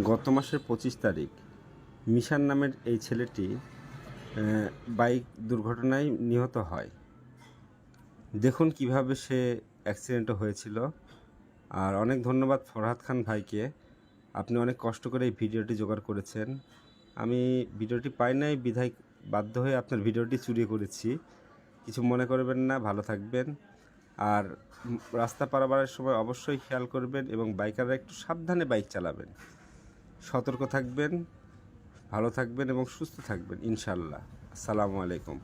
গত মাসের 25 তারিখ মিশান নামের এই ছেলেটি বাইক দুর্ঘটনায় নিহত হয়। দেখুন কিভাবে সে অ্যাক্সিডেন্টও হয়েছিল। আর অনেক ধন্যবাদ ফরহাদ খান ভাইকে, আপনি অনেক কষ্ট করে এই ভিডিওটি জোগাড় করেছেন। আমি ভিডিওটি পাই নাই বিধায় বাধ্য হয়ে আপনার ভিডিওটি চুরি করেছি, কিছু মনে করবেন না। ভালো থাকবেন। আর রাস্তা পারাপারের সময় অবশ্যই খেয়াল করবেন এবং বাইকাররা একটু সাবধানে বাইক চালাবেন, সতর্ক থাকবেন, ভালো থাকবেন এবং সুস্থ থাকবেন ইনশাআল্লাহ। আসসালামু আলাইকুম।